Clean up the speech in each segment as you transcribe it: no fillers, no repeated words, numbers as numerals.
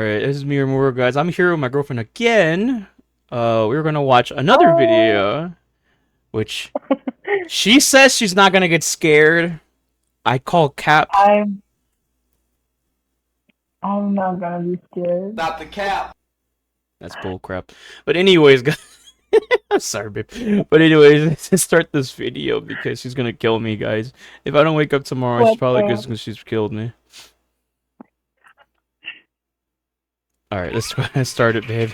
Alright, this is Miyamura, guys. I'm here with my girlfriend again. We're gonna watch another Oh, video, which she says she's not gonna get scared. I call cap. I'm I'm not gonna be scared. Stop the cap. That's bullcrap. But anyways, guys, I'm sorry, babe. But anyways, let's start this video because she's gonna kill me, guys. If I don't wake up tomorrow, she's What probably the? because she's killed me. Alright, let's go ahead and start it, babe.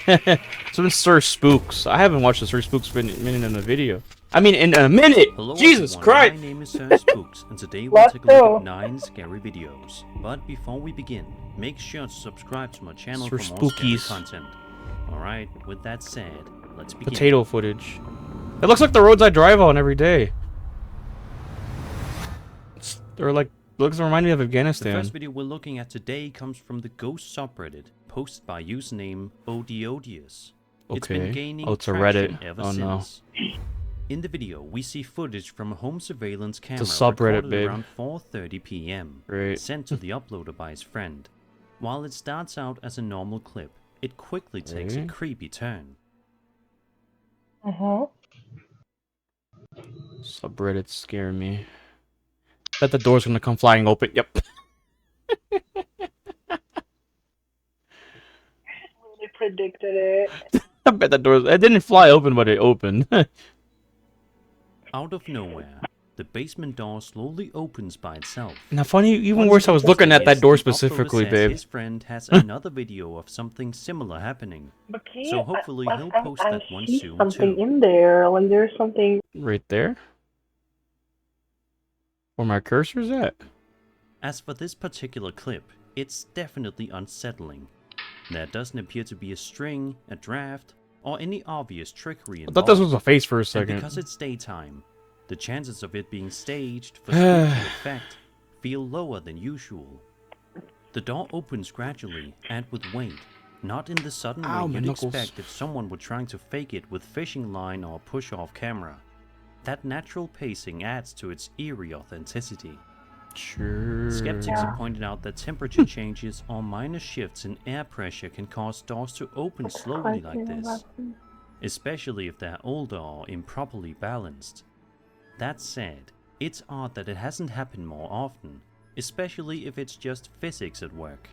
So it's Sir Spooks. I haven't watched the Sir Spooks minute in a video. I mean, in a minute! Hello Jesus everyone, Christ! my name is Sir Spooks, and today we'll Let's take a look go. at 9 scary videos. But before we begin, make sure to subscribe to my channel Sir for more scary Spookies. content. Alright, with that said, let's begin. Potato footage. It looks like the roads I drive on every day. They're like, looks remind me of The Afghanistan. first video we're looking at today comes from the Ghost subreddit, posted by username Odiodius. It's been Okay. gaining Oh, it's a traction Reddit. ever Oh, no. since. In the video, we see footage from a home surveillance camera It's a subreddit, recorded babe. around 4:30 p.m. Great. sent to the uploader by his friend. While it starts out as a normal clip, it quickly takes a Okay. creepy turn. Uh-huh. Subreddits scare me. Bet the door's gonna come flying open. Yep. Really predicted it. I bet the door's. It didn't fly open, but it opened. Out of nowhere, the basement door slowly opens by itself. Now, funny, even Once worse, it I was opens, looking at that door the uploader specifically, says babe. His friend has another video of something similar happening. But can So you, hopefully he'll post I that one see soon something too. in there. Like there's something. Right there? Where my cursor's at? As for this particular clip, it's definitely unsettling. There doesn't appear to be a string, a draft, or any obvious trickery I involved. thought this was a face for a And second. because it's daytime, the chances of it being staged for spooky effect feel lower than usual. The door opens gradually and with weight, not in the sudden Ow, way my you'd knuckles. expect if someone were trying to fake it with fishing line or push-off camera. That natural pacing adds to its eerie authenticity. Sure. Skeptics have pointed out that temperature changes or minor shifts in air pressure can cause doors to open slowly like this, especially if they're older or improperly balanced. That said, it's odd that it hasn't happened more often, especially if it's just physics at work.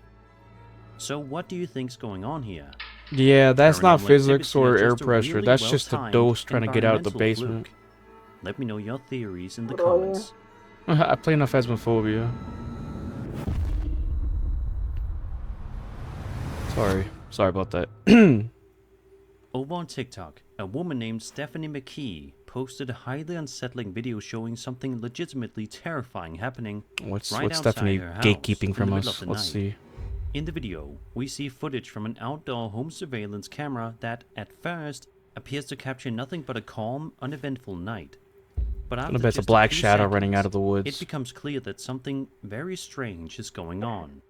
So what do you think's going on here? Yeah, that's not Paranormal physics activity or or air just a pressure. really That's just a well-timed dose trying to get out of the environmental basement. fluke? Let me know your theories in the Oh, yeah. comments. I play enough Phasmophobia. Sorry about that. Over on TikTok, a woman named Stephanie McKee posted a highly unsettling video showing something legitimately terrifying happening What's right outside Stephanie her house gatekeeping in from the middle us? of the Let's night. see. In the video, we see footage from an outdoor home surveillance camera that, at first, appears to capture nothing but a calm, uneventful night. But I after bet it's a just black few shadow running seconds, out of the it woods. becomes clear that something very strange is going on.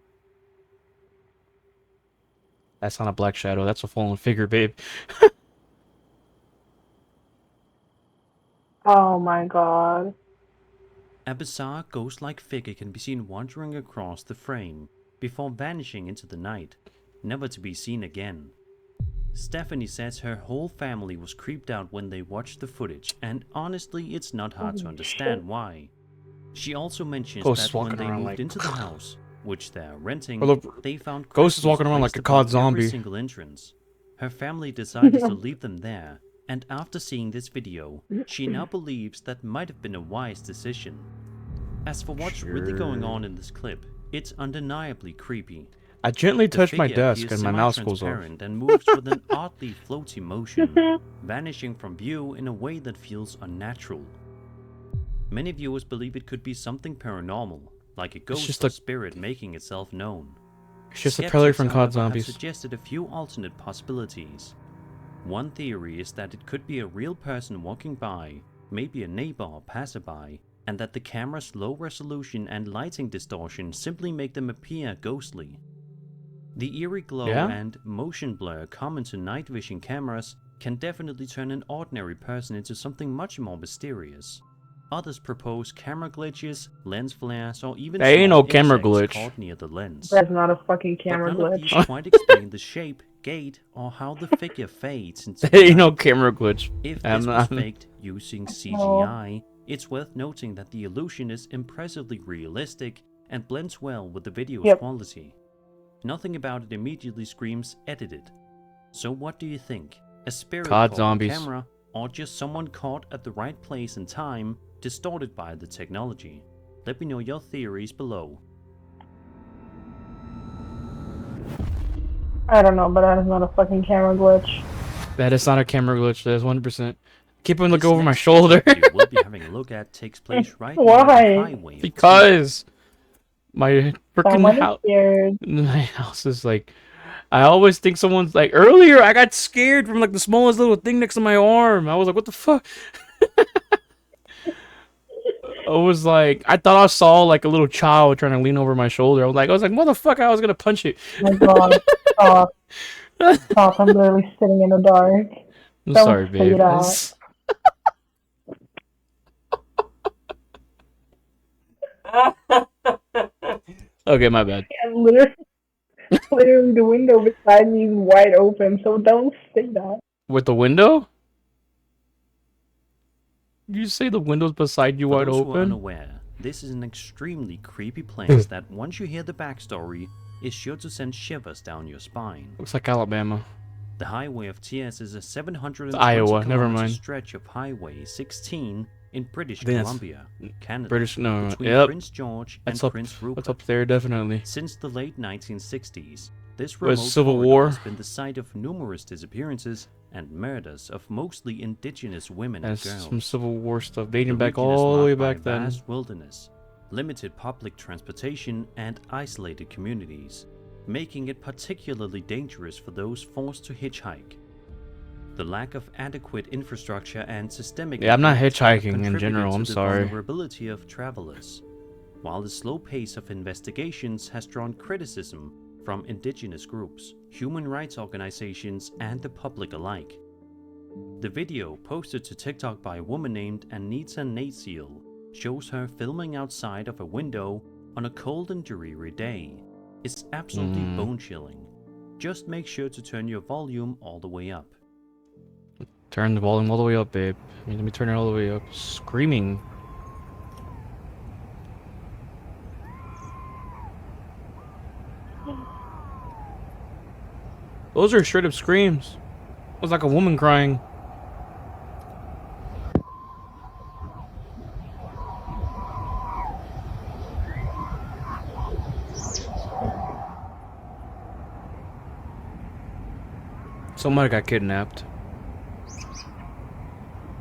That's not a black shadow. That's a fallen figure, babe. Oh my god. A bizarre ghost-like figure can be seen wandering across the frame before vanishing into the night, never to be seen again. Stephanie says her whole family was creeped out when they watched the footage, and honestly, it's not hard to understand why. She also mentions Ghost that when walking they around moved like- into the house, which they're renting, Well, look, they found Ghost is crutches walking around like placed a COD above every zombie. single entrance. Her family decided to leave them there, and after seeing this video, she now believes that might have been a wise decision. As for what's really going on in this clip, it's undeniably creepy. I gently The touched my figure desk appears and my mouse goes off. semi-transparent and moves with an oddly floaty motion, vanishing from view in a way that feels unnatural. Many viewers believe it could be something paranormal, like a ghost just or a- spirit making itself known. It's just a Skeptics, predator from COD however, have Zombies. suggested a few alternate possibilities. One theory is that it could be a real person walking by, maybe a neighbor or passerby, and that the camera's low resolution and lighting distortion simply make them appear ghostly. The eerie glow Yeah? and motion blur common to night vision cameras can definitely turn an ordinary person into something much more mysterious. Others propose camera glitches, lens flares, or even There ain't no small camera insects glitch. caught near the lens. That's not a fucking But camera none of these glitch. quite explain the shape, gait, or how the figure fades into the There ain't no night. camera glitch. If I'm this was not- faked using CGI, it's worth noting that the illusion is impressively realistic and blends well with the video's Yep. quality. Nothing about it immediately screams edited. So what do you think? A spirit COD caught on zombies. camera, or just someone caught at the right place and time, distorted by the technology? Let me know your theories below. I don't know, but that is not a fucking camera glitch. That is not a camera glitch. That is 100%. Keep on This looking over my next shoulder. video we'll be having a look at takes place right near Why? the highway. of Because my freaking Someone is house. scared. My house is like. I always think someone's like. Earlier, I got scared from like the smallest little thing next to my arm. I was like, what the fuck? I was like, I thought I saw like a little child trying to lean over my shoulder. I was like, motherfucker, I was gonna punch it. Oh my god. Stop. Stop. I'm literally sitting in the dark. I'm Don't sorry, say babe. that. Okay, my bad. And literally the window beside me is wide open, so don't say that. With the window? You say the window's beside you For wide those who are open? unaware, this is an extremely creepy place that once you hear the backstory, is sure to send shivers down your spine. Looks like Alabama. The Highway of Tears is a 720 It's Iowa, never kilometer mind. stretch of Highway 16 in British Then it's Columbia, Canada, British, no, between yep. Prince George and That's up, Prince Rupert. that's up there, definitely. Since the late 1960s, this Was remote Civil corridor War? has been the site of numerous disappearances and murders of mostly indigenous women and That's girls. some Civil War stuff dating The back region is all the way marked by back then. vast wilderness, limited public transportation, and isolated communities, making it particularly dangerous for those forced to hitchhike. The lack of adequate infrastructure and systemic Yeah, I'm not impacts have hitchhiking in contributed general, to I'm the sorry. vulnerability of travelers, while the slow pace of investigations has drawn criticism from indigenous groups, human rights organizations, and the public alike. The video, posted to TikTok by a woman named Anita Natsiel, shows her filming outside of a window on a cold and dreary day. It's absolutely bone-chilling. Just make sure to turn your volume all the way up. Turn the volume all the way up, babe. Let me turn it all the way up. Screaming. Those are straight up screams. It was like a woman crying. Somebody got kidnapped.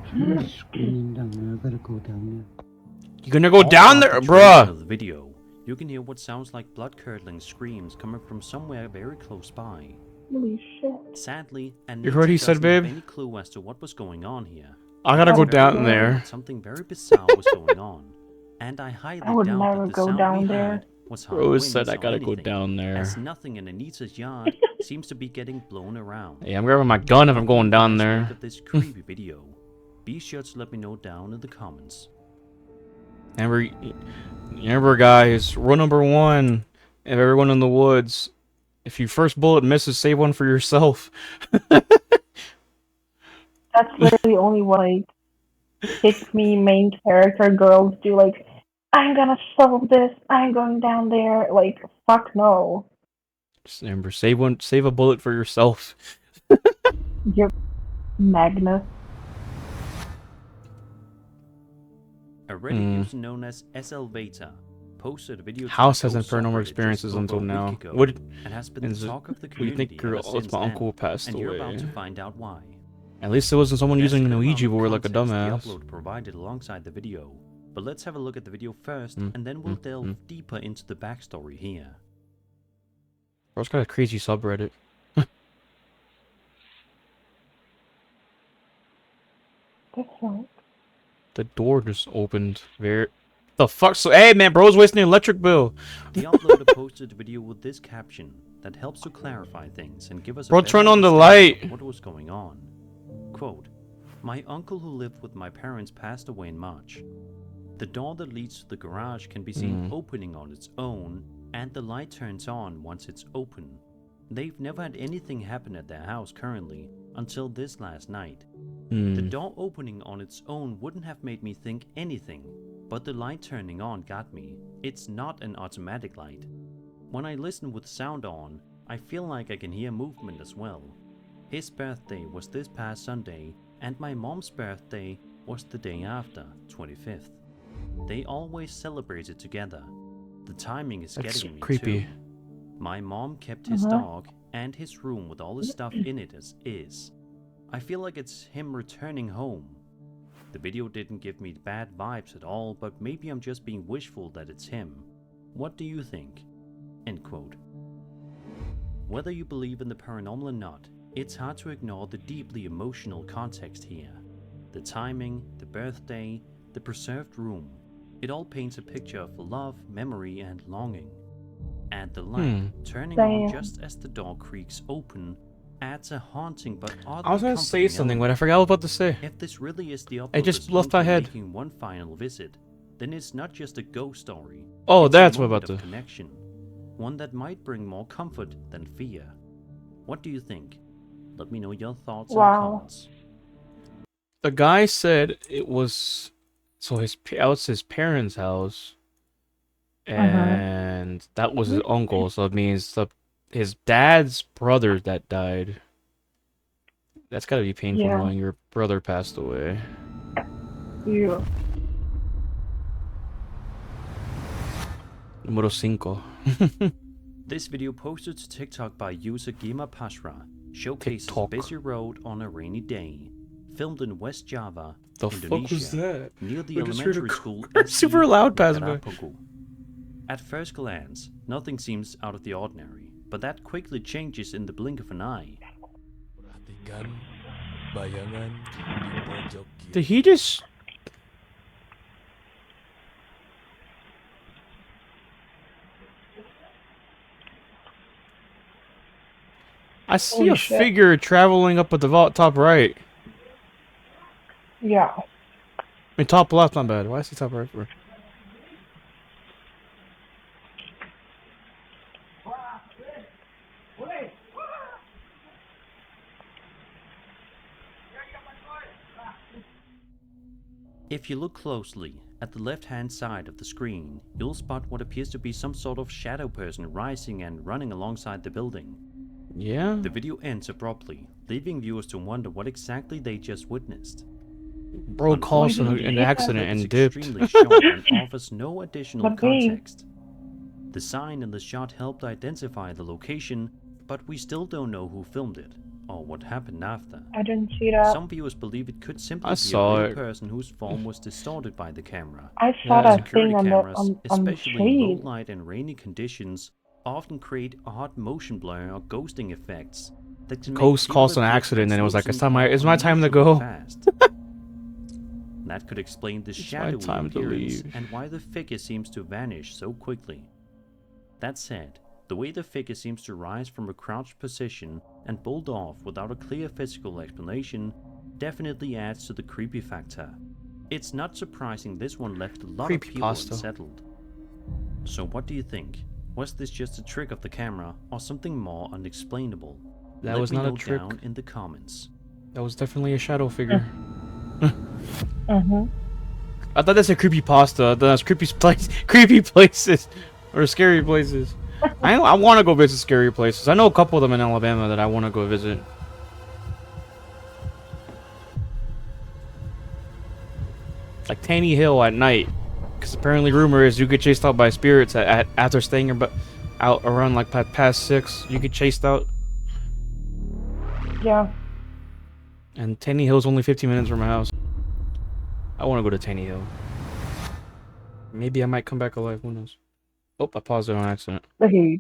Screaming down there. I gotta go down You gonna go down there, After the duration bruh? of the video, you can hear what sounds like blood-curdling screams coming from somewhere very close by. Holy shit. Sadly, and You heard what he said, babe? any clue as to what was going on here. I gotta go Oh, down God. there. Something very bizarre was going on, and I highly I would doubt never that the go sound down we there. heard was high Rose winds said I or gotta go anything, down there. as nothing in Anita's yard seems to be getting blown around. Yeah, I'm grabbing my gun if I'm going down What do you there. think of this creepy video? Be sure to let me know down in the comments. Remember, guys, rule number one of everyone in the woods: if your first bullet misses, save one for yourself. That's literally only what like pick me main character girls do. Like, I'm gonna solve this. I'm going down there. Like, fuck no. Just remember, save a bullet for yourself. You're Magnus. A Reddit user known as SLVata posted a video. to House the hasn't ghost paranormal subreddit experiences just over until a week now. ago, What and has been is the it- talk of the what do you community think, girl? ever Oh, it's since my then, uncle passed and you're away. about to find out why. At least it wasn't someone There's using a an good amount Ouija of board like a context dumbass. The upload provided alongside the video, but let's have a look at the video first, Mm, and then we'll mm, delve mm. deeper into the backstory here. Bro's got a crazy subreddit. That's right. The door just opened. The fuck? So, hey man, bro's wasting the electric bill. The uploader posted a video with this caption that helps to clarify things and give us a Bro, better turn on the understanding light. of what was going on. Quote, "My uncle who lived with my parents passed away in March. The door that leads to the garage can be seen opening on its own, and the light turns on once it's open. They've never had anything happen at their house currently until this last night. The door opening on its own wouldn't have made me think anything, but the light turning on got me. It's not an automatic light. When I listen with sound on, I feel like I can hear movement as well. His birthday was this past Sunday, and my mom's birthday was the day after, 25th. They always celebrated together. The timing is That's getting me creepy. too. My mom kept his dog and his room with all his stuff in it as is. I feel like it's him returning home. The video didn't give me bad vibes at all, but maybe I'm just being wishful that it's him. What do you think? End quote. Whether you believe in the paranormal or not, it's hard to ignore the deeply emotional context here. The timing, the birthday, the preserved room. It all paints a picture of love, memory, and longing. And the light turning on just as the door creaks open adds a haunting but oddly I was gonna say comforting something, but I element. forgot what I was about to say. If this really is the I just uploader's left my hoping head. making one final visit, then it's not just a ghost story. Oh, It's a that's what I'm moment about of to. connection, one that might bring more comfort than fear. What do you think? Let me know your thoughts in the Wow. comments. The guy said it was so that was his parents' house, and that was his uncle. So it means his dad's brother that died. That's gotta be painful Yeah. knowing your brother passed away. Yeah. Número 5. This video posted to TikTok by user Gima Pashra showcases a TikTok. busy road on a rainy day, filmed in West Java, The Indonesia, fuck was that? near the I just heard a elementary school super loud pass by. Rikarapuku. At first glance, nothing seems out of the ordinary, but that quickly changes in the blink of an eye. Perhatikan bayangan di pojok kiri. Did he just? I see Holy a shit. figure traveling up at the top right. Yeah. I mean, top left, not bad. Why is he top right for? If you look closely, at the left-hand side of the screen, you'll spot what appears to be some sort of shadow person rising and running alongside the building. Yeah. The video ends abruptly, leaving viewers to wonder what exactly they just witnessed. Bro caused an accident It's and dipped. extremely short and offers no additional But babe. context. The sign in the shot helped identify the location, but we still don't know who filmed it, or what happened after. I didn't see that. Some viewers believe it could simply I be a saw real it. person whose form was distorted by the camera. I Yeah. saw that Security thing on the cameras, on the especially in low shade. light and rainy conditions, often create odd motion blur or ghosting effects that can make Ghost people caused an appear accident, and it was like, translucent it's my time to unusually go. fast. That could explain the It's my shadowy time to appearance leave. and why the figure seems to vanish so quickly. That said, the way the figure seems to rise from a crouched position and bolt off without a clear physical explanation definitely adds to the creepy factor. It's not surprising this one left a lot of people Creepypasta. unsettled. So what do you think? Was this just a trick of the camera or something more unexplainable? That Let was me not a know trick. down in the comments. That was definitely a shadow figure. Mm-hmm. I thought that's a creepy pasta. That's creepy places, or scary places. I want to go visit scary places. I know a couple of them in Alabama that I want to go visit. Like Tanny Hill at night, because apparently rumor is you get chased out by spirits after staying out around like past 6. You get chased out, Yeah. and Tanny Hill's only 15 minutes from my house. I want to go to Tanny Hill. Maybe I might come back alive. Who knows? Oh, I paused it on accident. Okay.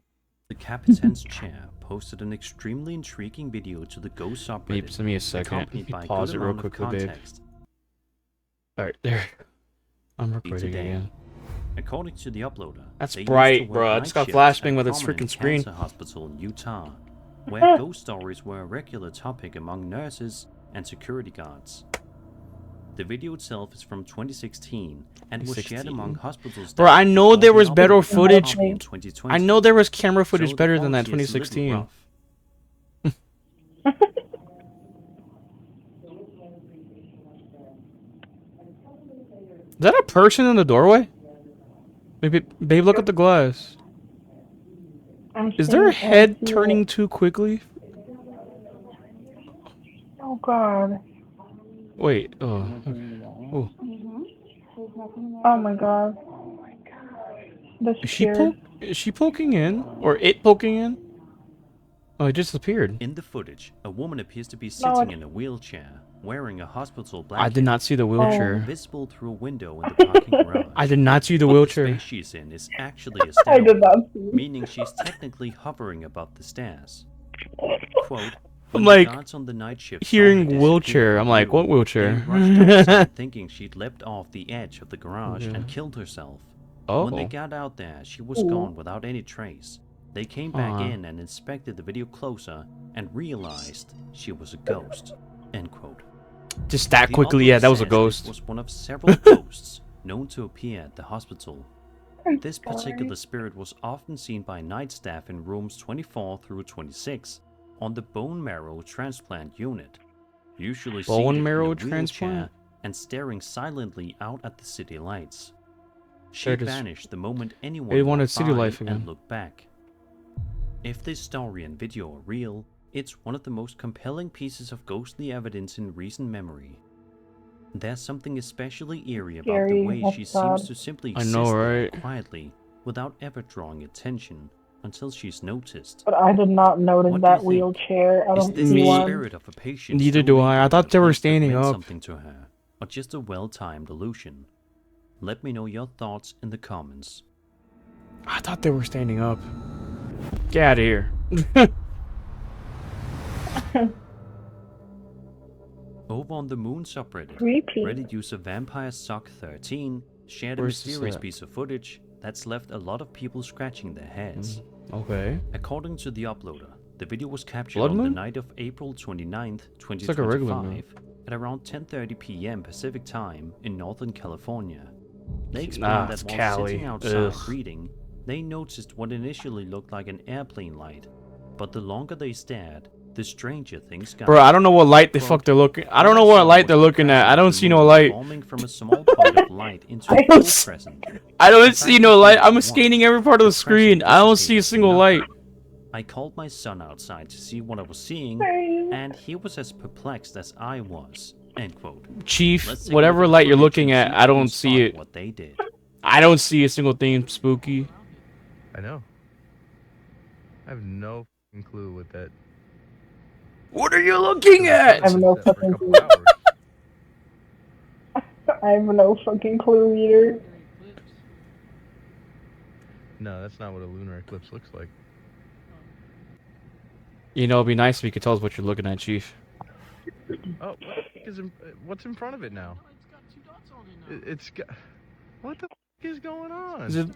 The Capitan's Chair posted an extremely intriguing video to the Ghost subreddit, Babe, send me a second. accompanied by a Pause good it real amount of quickly, babe. context. Alright, there. I'm recording Today. again. According to the uploader, That's they used bright, to work bro. I night just got shifts flashbang at with its prominent freaking screen. cancer hospital in Utah, where ghost stories were a regular topic among nurses and security guards. The video itself is from 2016 and was shared 2016. among hospital staff. Bro, I know before there the was better upload footage. in 2020. I know there was camera So footage the better than that quality is a little 2016. rough. Is that a person in the doorway? Maybe, babe, look at the glass. Is there a head turning too quickly? Oh god. Wait. Oh. Okay. Oh. Oh my god. The spirit. Is she poking in, or it poking in? Oh, it just appeared. In the footage, a woman appears to be No, sitting it's- in a wheelchair, wearing a hospital blanket. I did not see the wheelchair. Visible through a window in the parking garage. I did not see the But wheelchair. The space she's in is actually a I stairway, did not see it. meaning she's technically hovering above the stairs. Quote, I'm when like, the guards on the night shift saw hearing her disappear wheelchair, from I'm the like, what room, wheelchair? They rushed outside thinking she'd leapt off the edge of the garage Yeah. and killed herself. Oh. When they got out there, she was Ooh. gone without any trace. They came back Aw. in and inspected the video closer and realized she was a ghost. End quote. Just that The quickly, yeah, upload that was a says ghost. This was one of several ghosts known to appear at the hospital. This particular spirit was often seen by night staff in rooms 24 through 26 on the bone marrow transplant unit, usually Bone seated marrow in a wheelchair transplant? and staring silently out at the city lights. She There it is. vanished the moment anyone They wanted walked city by life again. and looked back. If this story and video are real, it's one of the most compelling pieces of ghostly evidence in recent memory. There's something especially eerie about the Scary, way oh she seems God. to simply I exist know, there right? quietly, without ever drawing attention, until she's noticed. But I did not notice What do that you think? wheelchair. I Is don't this see Me- the one. spirit of a patient? Neither do slowly I. I leaving thought a they were place that standing meant up. something to her, or just a well-timed illusion? Let me know your thoughts in the comments. I thought they were standing up. Get out of here. Over on the Moon subreddit, Creepy. Reddit user VampireSock13 shared a Where's this mysterious at? piece of footage that's left a lot of people scratching their heads. Okay. According to the uploader, the video was captured Blood on the moon? night of April 29th, like a regular moon. 2025 at around 10:30 p.m. Pacific time in Northern California. They explained Ah, that it's while Cali. sitting outside Ugh. reading, they noticed what initially looked like an airplane light, but the longer they stared, the stranger things got. Bro, I don't know what light the Quote, fuck they're looking. I what don't know saw what light was they're the looking at. I crescent don't of the see no moon light. forming from a small point of light into I a don't full s- crescent. I don't In see fact, no you light. see I'm one. scanning every part of the The screen. crescent I don't see a dissipated to single light. nothing. I called my son outside to see what I was seeing, Same. and he was as perplexed as I was. End quote. Chief, Let's take a whatever look at light you're footage looking and at, see I if we don't can see spot it. What they did. I don't see a single thing spooky. I know. I have no fucking clue what that. What are you looking at? I have no Set for a fucking couple clue. hours. I have no fucking clue either. No, that's not what a lunar eclipse looks like. You know, it'd be nice if you could tell us what you're looking at, Chief. Oh, what's in front of it now? It's got. What the is going on? Is it?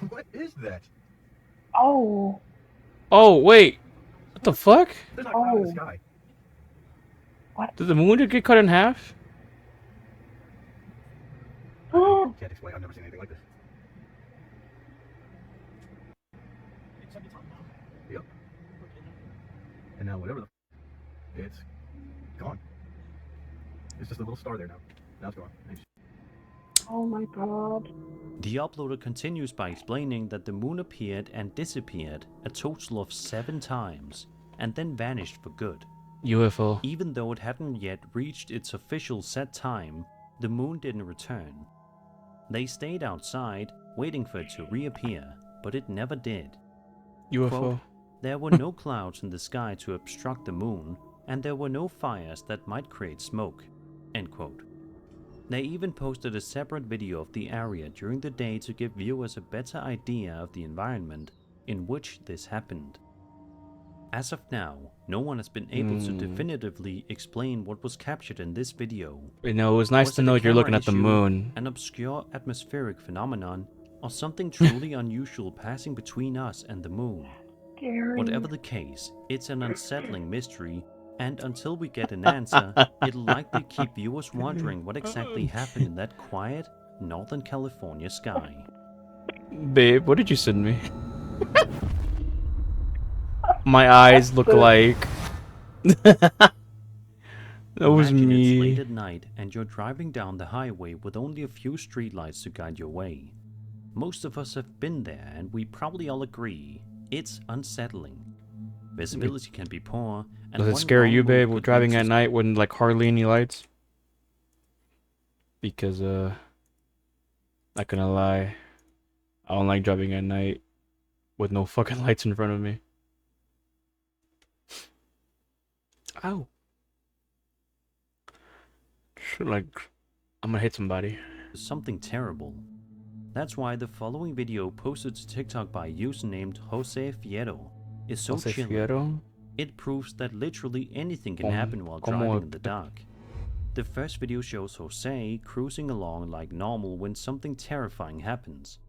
What is that? Oh. Oh wait, what the fuck? There's not a cloud in the Oh. sky. Did the moon just get cut in half? Can't explain. I've never seen anything like this. Yep. And now whatever the it's gone. It's just a little star there now. Now it's gone. Oh my god. The uploader continues by explaining that the moon appeared and disappeared a total of 7 times, and then vanished for good. UFO. Even though it hadn't yet reached its official set time, the moon didn't return. They stayed outside, waiting for it to reappear, but it never did. UFO. Quote, there were no clouds in the sky to obstruct the moon, and there were no fires that might create smoke. End quote. They even posted a separate video of the area during the day to give viewers a better idea of the environment in which this happened. As of now, no one has been able to definitively explain what was captured in this video. You know, it was nice Was to it a know you're looking camera at the issue, moon. an obscure atmospheric phenomenon, or something truly unusual passing between us and the moon. Scary. Whatever the case, it's an unsettling mystery, And until we get an answer, it'll likely keep viewers wondering what exactly happened in that quiet Northern California sky. Babe, what did you send me? My eyes look like... That was Imagine it's late me. at night and you're driving down the highway with only a few streetlights to guide your way. Most of us have been there and we probably all agree it's unsettling. Visibility can be poor, and Does it one scare wrong you, move babe, could with driving lead at to night when like hardly any lights? Because not gonna lie, I don't like driving at night with no fucking lights in front of me. Ow. Shit, like, I'm gonna hit somebody. something terrible. That's why the following video posted to TikTok by a user named Jose Fierro is so Jose chilling. Fierro? It proves that literally anything can Como- happen while como- driving in the dark. The first video shows Jose cruising along like normal when something terrifying happens.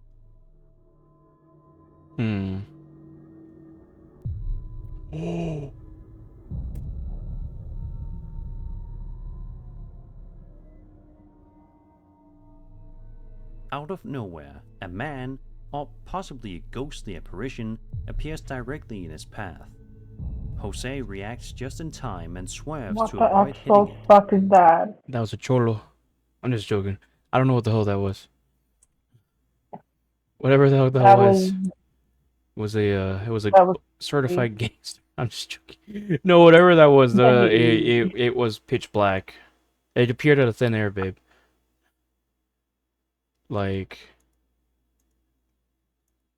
Hmm. Out of nowhere, a man, or possibly a ghostly apparition, appears directly in his path. Jose reacts just in time and swerves What to the avoid hitting actual it. fuck is that? That was a cholo. I'm just joking. I don't know what the hell that was. Whatever the hell that That was was it was a that was certified gangster. I'm just joking. No, whatever that was, Hey. it was pitch black. It appeared out of thin air, babe. Like,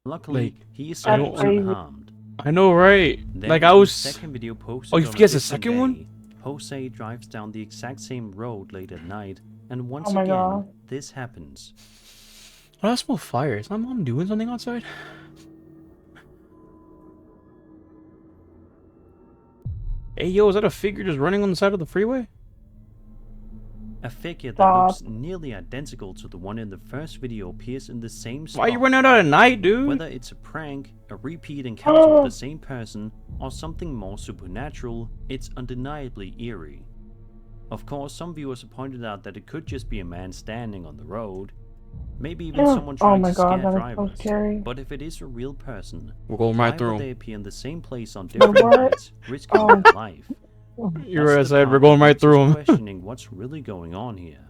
Luckily, he is I safe don't- and unharmed. I know, right? Then Like, in I the was. second video posted Oh, you on guess the different second one? day, Jose drives down the exact same road late at night, and once Oh my again, God. this happens. Oh, I smell fire. Is my mom doing something outside? Hey, yo, is that a figure just running on the side of the freeway? A figure that Stop. looks nearly identical to the one in the first video appears in the same spot. Why you running out at night, dude? Whether it's a prank, a repeat encounter with the same person, or something more supernatural, it's undeniably eerie. Of course, some viewers have pointed out that it could just be a man standing on the road, maybe even someone Oh trying my to God, scare that is so drivers. scary. But if it is a real person, We're going why right would through they 'em. appear in the same place on different what? nights, risking Oh. their life? You're That's right, the Zed. We're part going that right makes us through 'em. questioning what's really going on here.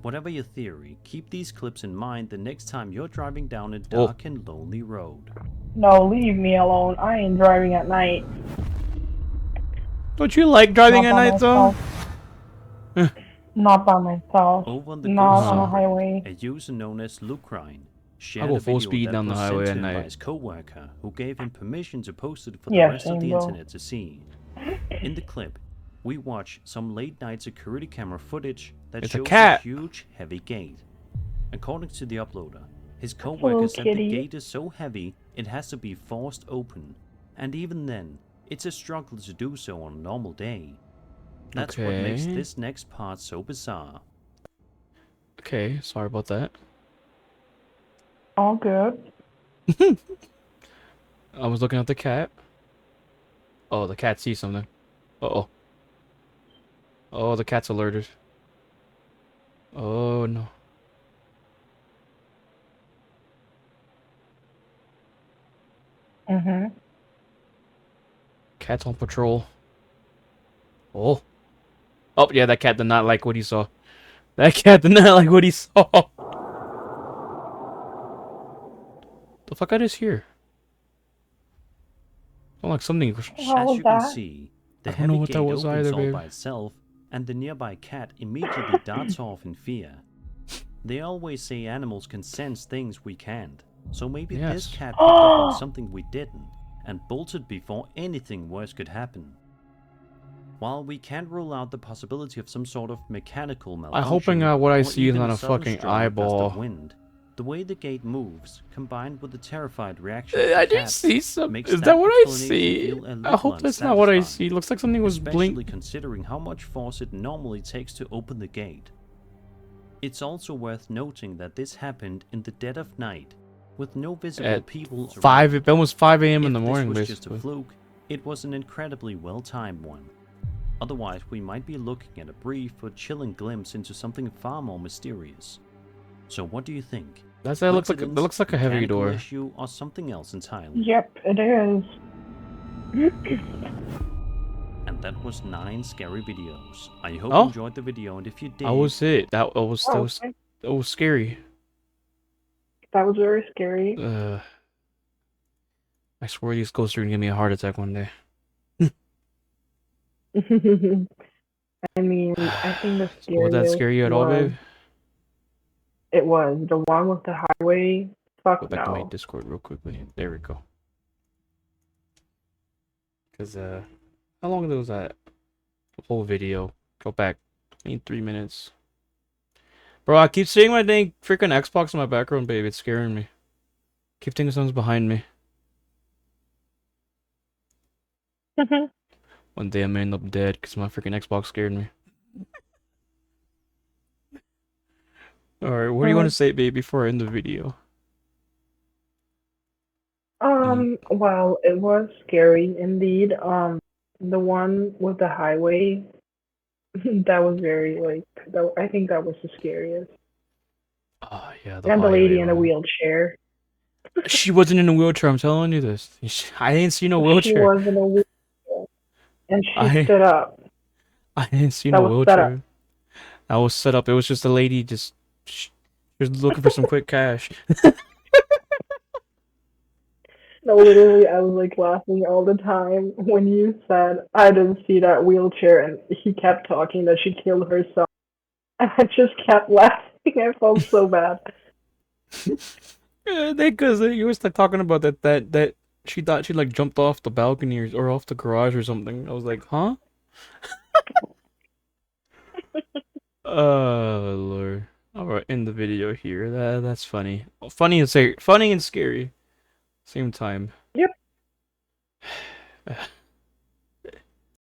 Whatever your theory, keep these clips in mind the next time you're driving down a dark and lonely road. No, leave me alone. I ain't driving at night. Don't you like driving Not at by night, though? myself. Not by myself. Over on the Not ghost on a subreddit, highway. a user known as Lucrine shared go a full video speed that down the was highway sent at to him by night. his coworker, who gave him permission to post it for the Yeah, rest of same the though. internet to see. In the clip, we watch some late-night security camera footage that It's a shows cat. huge, heavy gate. According to the uploader, his little coworker said the kitty. gate is so heavy it has to be forced open, and even then, it's a struggle to do so on a normal day. That's what makes Okay. this next part so bizarre. Okay, sorry about that. All good. I was looking at the cat. Oh, the cat sees something. Uh-oh. Oh, the cat's alerted. Oh, no. Mm-hmm. Cat's on patrol. Oh. Oh, yeah, that cat did not like what he saw. That cat did not like what he saw. The fuck is here? Oh, like something. What As was you can that? see, I the don't know heavy what gate that was opens either, all babe. by itself, and the nearby cat immediately darts off in fear. They always say animals can sense things we can't, so maybe this Yes. cat picked up on something we didn't, and bolted before anything worse could happen. While we can't rule out the possibility of some sort of mechanical malfunction, hoping what I or see is even not a sudden fucking strong gust of eyeball. wind, the way the gate moves, combined with the terrified reaction of the I did cat, see some. makes Is that what I explanation see? feel a I little hope that's not what I unsatisfying, see. Looks like something was especially blink. considering how much force it normally takes to open the gate. It's also worth noting that this happened in the dead of night, with no visible At people around. 5. It almost 5 a.m. in If the morning, this was just a basically. fluke, It was an incredibly well-timed one. Otherwise, we might be looking at a brief but chilling glimpse into something far more mysterious. So what do you think? That looks like a heavy Mechanical door. issue, or something else entirely? Yep, it is. And that was 9 scary videos. I hope Oh? you enjoyed the video, and if you did, That was it. That was Oh, that was scary. that was very scary. I swear these ghosts are gonna give me a heart attack one day. I mean, I think the Would that scariest scare you at all, was babe? it was the one with the highway. Go Fuck back to my no. Discord real quickly. There we go. Cause how long was that whole video? Go back. I need 3 minutes. Bro, I keep seeing my dang freaking Xbox in my background, babe. It's scaring me. Keep thinking someone's behind me. One day I may end up dead because my freaking Xbox scared me. Alright, what do you want to say, babe, before I end the video? Well, it was scary indeed. The one with the highway, that was very I think that was the scariest. Oh, yeah, And the lady in a one. wheelchair. She wasn't in a wheelchair, I'm telling you this. I didn't see no She wheelchair. was in a wheelchair, and she I stood up. I didn't see That no was set up. wheelchair. I was set up. It was just a lady just she was looking for some quick cash. No, literally, I was like laughing all the time when you said I didn't see that wheelchair, and he kept talking that she killed herself. And I just kept laughing. I felt so bad. Because you was like talking about that she thought she like jumped off the balcony or off the garage or something. I was like, huh? Oh Lord. Alright, end the video here. That's funny. Funny and scary. Same time. Yep.